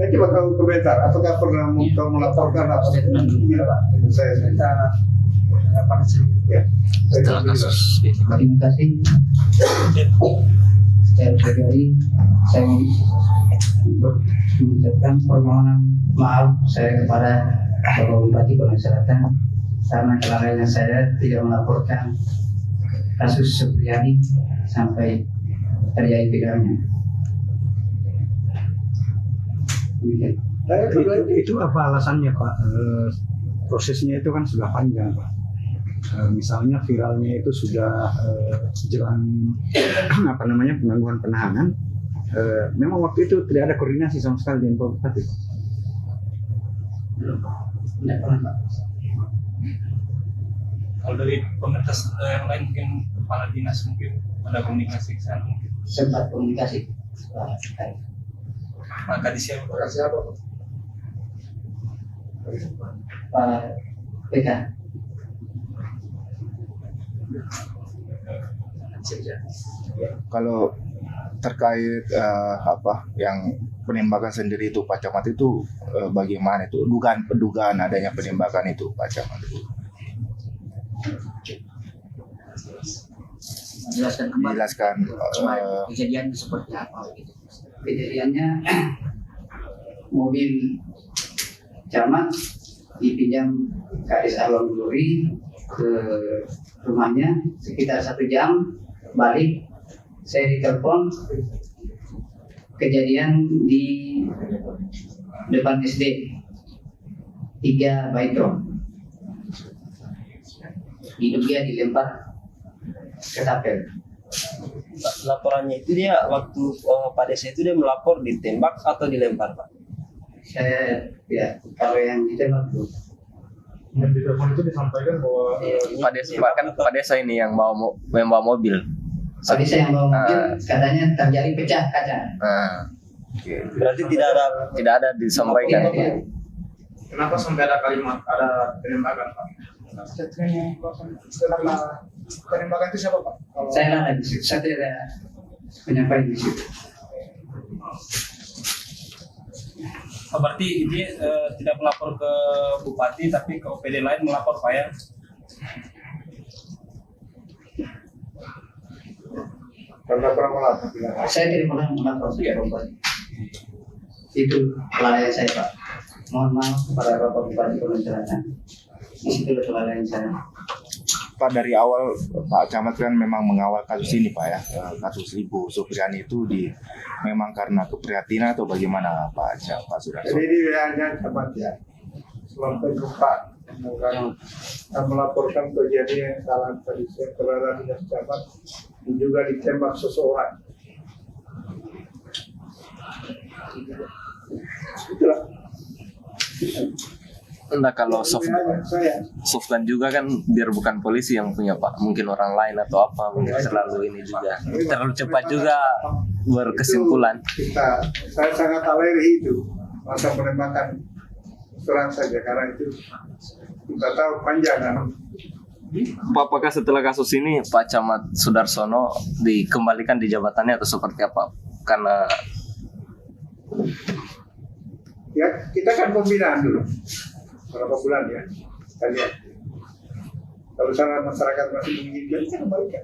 Saya coba tahu komentar. Apakah pernah kau melaporkan apa? Tidak Pak. Itu saya minta apa sedikit. Ya. Setelah kasus. Terima kasih. Secara pribadi saya mengucapkan permohonan maaf saya kepada Bapak Bupati Konawe Selatan karena kelalaian saya tidak melaporkan kasus Supriyadi sampai terjadi pidananya. Itu apa alasannya Pak? Prosesnya itu kan sudah panjang Pak. Misalnya viralnya itu sudah jelang penangguhan penahanan. Memang waktu itu tidak ada koordinasi sama sekali dengan Pak Bupati. Tidak pernah Pak. Kalau dari pemerintah yang lain mungkin kepala dinas mungkin ada komunikasi ke sana mungkin. Sempat komunikasi. Maka di siapa? Pak PK. Kalau terkait yang penembakan sendiri itu Pak Camat itu bagaimana itu dugaan adanya penembakan itu Pak Camat itu? Menjelaskan kejadian seperti apa gitu. Kejadiannya mobil camat dipinjam Kadis Alwan Glory ke rumahnya sekitar 1 jam, balik saya ditelepon kejadian di depan SD 3 Baitro, hidupnya dilempar ke tapel. Laporannya itu dia waktu Pak Desa itu dia melapor ditembak atau dilempar Pak? Saya tidak, kalau yang ditembak tuh. Yang di telepon itu disampaikan bahwa Pak Desa ini yang bawa mobil. Pak Desa yang bawa mobil katanya terjadi pecah kaca. Berarti tidak ada disampaikan. Tidak. Kenapa sampai ada kalimat ada penembakan Pak? penembakan itu siapa Pak? Saya lalai di situ, saya tidak menyampaikan di situ. Oh, berarti ini tidak melapor ke bupati tapi ke OPD lain melapor Pak ya? Karena pernah melapor. Saya tidak pernah melapor ke bupati. Itu kelalaian saya Pak. Mohon maaf kepada Bapak Bupati Konawe Selatan. Di situ kelalaian saya. Pak, dari awal Pak Camat kan memang mengawal kasus ini Pak ya, kasus Ibu Supriyani itu memang karena keprihatinan atau bagaimana Pak Sudarso? Jadi dia hanya camat ya, sampai Pak melaporkan kejadian yang salah tadi terhadap dinas camat dan juga ditembak seseorang. Itulah. Nah kalau Softan juga kan biar bukan polisi yang punya Pak, mungkin orang lain atau apa, mungkin terlalu ini juga, terlalu cepat juga berkesimpulan. Saya sangat alergi itu masa penembakan, terang saja karena itu kita tahu panjang kan. Pak, apakah setelah kasus ini Pak Camat Sudarsono dikembalikan di jabatannya atau seperti apa? Karena ya kita kan pembinaan dulu berapa bulan ya, kita lihat kalau sana masyarakat masih menginginkan kita kembalikan.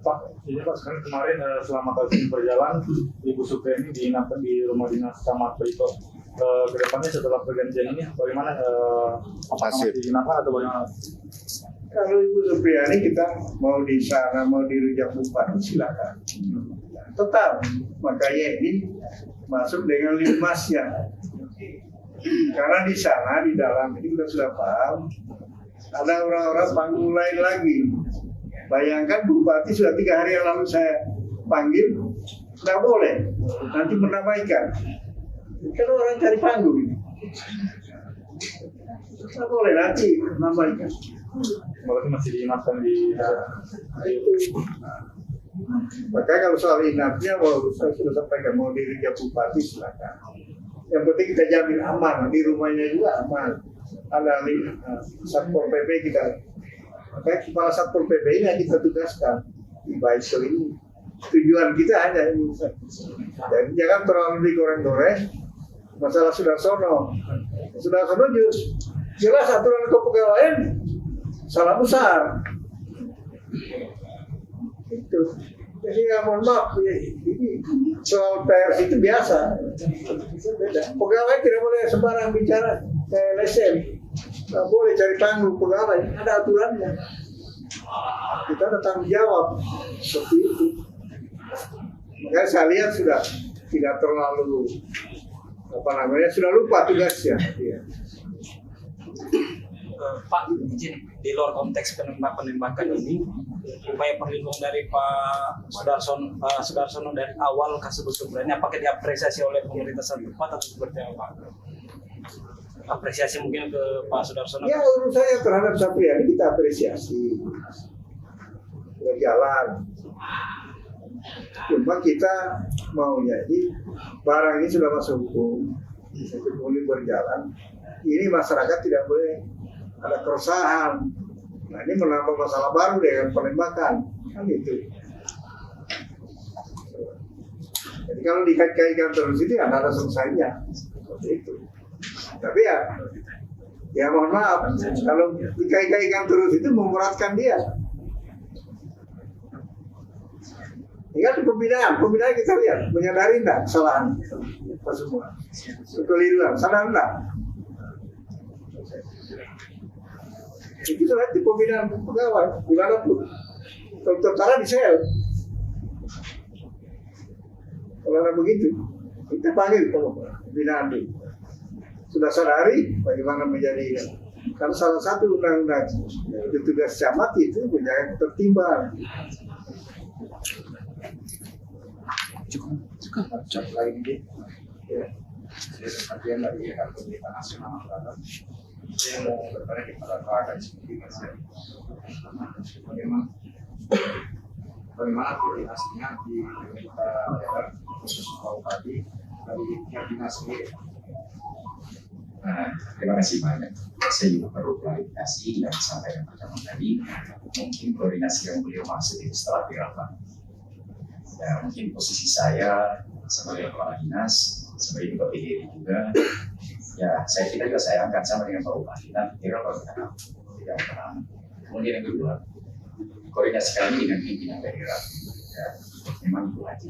Pak, ini Pak sekarang kemarin selama kasus ini berjalan, Ibu Supriyani diinapkan di rumah dinas Camat Baitro. Kedepannya setelah pergantian ini, bagaimana? Apakah masih diinapkan atau bagaimana? Kalau Ibu Supriyani kita mau di sana, mau dirujuk bupati silakan. Tetap makanya ini masuk dengan limasnya. Karena di sana di dalam ini kita sudah paham ada orang-orang panggung lain lagi. Bayangkan bupati sudah 3 hari yang lalu saya panggil, nggak boleh, nanti menamaikan. Kan orang cari panggung ini, nggak boleh nanti menamaikan. Berarti masih diinapkan di Makanya kalau soal inapnya, saya sudah sampaikan mau dirujuk bupati silakan. Yang penting kita jamin aman, di rumahnya juga aman. Ada Satpol PP kita, makanya kepala Satpol PP ini yang kita tugaskan di Baitro ini. Tujuan kita hanya ini, jadi jangan terlalu digoreng-goreng. masalah Sudarsono jelas aturan kepegawaian salah besar itu. Jadi ya mohon maaf, ini soal pers itu biasa. Beda. Pegawai tidak boleh sembarang bicara kayak LSM. Tidak boleh cari panggung pegawai, ada aturannya. Kita ada tanggung jawab seperti itu. Makanya saya lihat sudah tidak terlalu sudah lupa tugasnya. Ya. Pak, izin di luar konteks penembakan ini, upaya perlindungan dari Pak Sudarsono dari awal kasus ini apakah diapresiasi oleh pemerintah setempat atau seperti apa? Apresiasi mungkin ke Pak Sudarsono? Ya, menurut saya terhadap Sapriani kita apresiasi, berjalan. Cuma kita mau jadi barang ini sudah masuk hukum, boleh berjalan. Ini masyarakat tidak boleh ada keresahan. Nah, ini menambah masalah baru dengan penembakan, kan itu. Jadi kalau dikait-kaitkan terus itu ada selesainya, seperti itu. Tapi ya mohon maaf, kalau dikait-kaitkan terus itu memberatkan dia. Tinggal di pembinaan kita lihat, menyadari enggak kesalahan apa semua, kekeliruan, sadar enggak? Itu sudah di pembinaan pegawai, dimanapun. Kalau tertara di sel. Kalau ada begitu, kita panggil pembinaan itu. Sudah sadari bagaimana menjadi. Karena salah satu undang-undang itu tugas camat itu menjaga ketertiban. Cukup lagi. Ya. Bagian dari Pemerintah Nasional Selatan. Saya mau bertanya kepada Pak Kaji, bagaimana koordinasinya di pemerintah daerah khusus Bupati dari pihak dinas sendiri? Terima kasih banyak. Saya juga perlu klarifikasi yang disampaikan pertama tadi. Mungkin koordinasi yang beliau maksud itu setelah dirapat. Ya, mungkin posisi saya sebagai kepala dinas, sebagai ketua PGRI juga. Ya, kita juga sayangkan sama dengan Pak Bupati. Nanti kira kalau kita tidak pernah. Kemudian yang kedua, koordinasi kami dengan pimpinan daerah. Ya, memang itu wajib.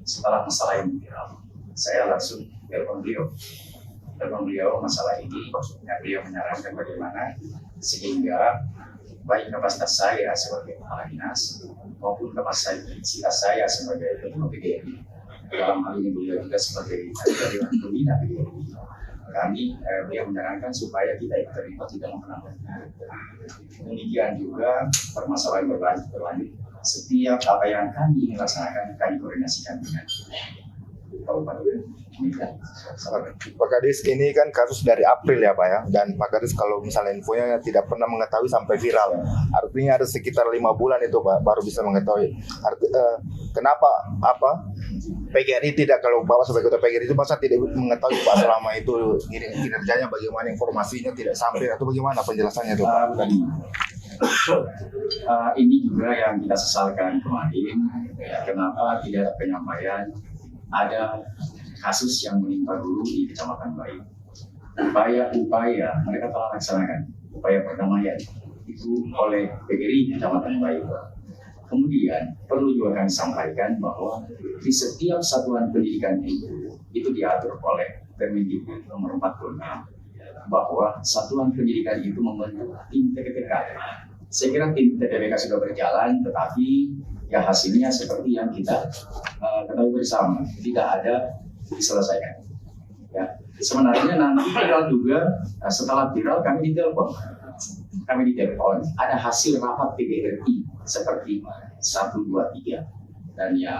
Setelah masalah ini viral, saya langsung telepon beliau masalah ini. Ya, beliau menyarankan bagaimana sehingga baik kapasitas saya sebagai kepala dinas maupun kapasitas saya sebagai ketua PGRI. Dalam hal ini beliau juga sebagai dewan pembina PGRI. Beliau menyarankan supaya kita ikut terlibat tidak mengenal. Demikian juga permasalahan berlanjut. Setiap apa yang kami laksanakan, kami koordinasikan dengan Kabupaten. Pak Kadis, ini kan kasus dari April ya Pak ya, dan Pak Kadis kalau misalnya infonya tidak pernah mengetahui sampai viral, artinya ada sekitar 5 bulan itu Pak baru bisa mengetahui. Kenapa PGRI tidak, kalau Bapak sebagai ketua PGRI itu masa tidak mengetahui Pak selama itu kinerjanya, bagaimana informasinya tidak sampai atau bagaimana penjelasannya itu Pak? Ini juga yang kita sesalkan kemarin, kenapa tidak ada penyampaian. Ada kasus yang menimpa dulu di Kecamatan Bayu. Upaya mereka telah laksanakan upaya perdamaian itu oleh PGRI Kecamatan Bayu. Kemudian perlu juga kami sampaikan bahwa di setiap satuan pendidikan itu diatur oleh Permendikbud nomor 46 bahwa satuan pendidikan itu membentuk tim TPPK. Saya kira tim TPPK sudah berjalan, tetapi ya hasilnya seperti yang kita ketahui bersama, tidak ada diselesaikan. Ya, sebenarnya nanti viral juga, setelah viral kami ditelepon, ada hasil rapat PGRI seperti 1, 2, 3, dan ya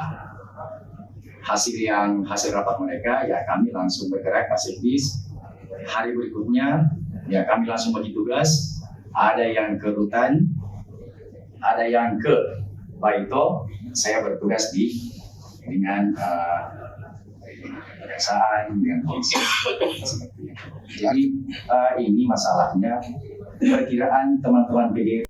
hasil rapat mereka ya kami langsung bergerak pasifis. Hari berikutnya ya kami langsung bagi tugas, ada yang ke rutan, ada yang ke Baito, saya bertugas dengan kejaksaan, dengan polisi. Jadi ini masalahnya perkiraan teman-teman PGRI